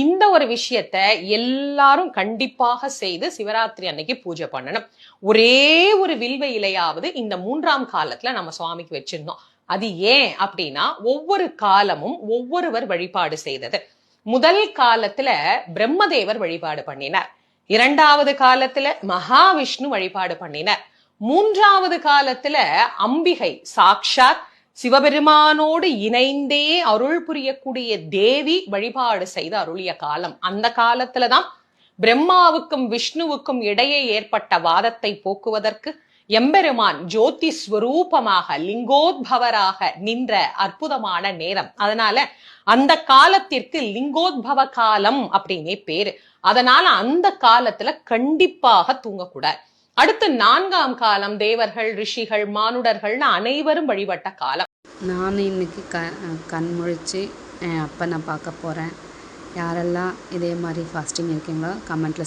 இந்த ஒரு விஷயத்த எல்லாரும் கண்டிப்பாக செய்து சிவராத்திரி அன்னைக்கு பூஜை பண்ணணும். ஒரே ஒரு வில்வ இலையாவது இந்த 3ஆம் காலத்துல நம்ம சுவாமிக்கு வச்சிருந்தோம். அது ஏன் அப்படின்னா ஒவ்வொரு காலமும் ஒவ்வொருவர் வழிபாடு செய்தது. முதல் காலத்துல பிரம்மதேவர் வழிபாடு பண்ணினார். 2வது காலத்துல மகாவிஷ்ணு வழிபாடு பண்ணினார். 3வது காலத்துல அம்பிகை சாக்ஷாத் சிவபெருமானோடு இணைந்தே அருள் புரியக்கூடிய தேவி வழிபாடு செய்து அருளிய காலம். அந்த காலத்துலதான் பிரம்மாவுக்கும் விஷ்ணுவுக்கும் இடையே ஏற்பட்ட வாதத்தை போக்குவதற்கு எம்பெருமான் ஜோதி ஸ்வரூபமாக லிங்கோத்பவராக நின்ற அற்புதமான நேரம். அதனால அந்த காலத்திற்கு லிங்கோத்பவ காலம் அப்படின்னே பேரு. அதனால அந்த காலத்துல கண்டிப்பாக தூங்கக்கூடாது. அடுத்து 4ஆம் காலம் தேவர்கள், ரிஷிகள், மானுடர்கள்னு அனைவரும் வழிபட்ட காலம். நான் இன்னைக்கு கண் முழிச்சு என் அப்பனை பார்க்க போகிறேன். யாரெல்லாம் இதே மாதிரி ஃபாஸ்டிங் இருக்கீங்களோ கமெண்ட்ல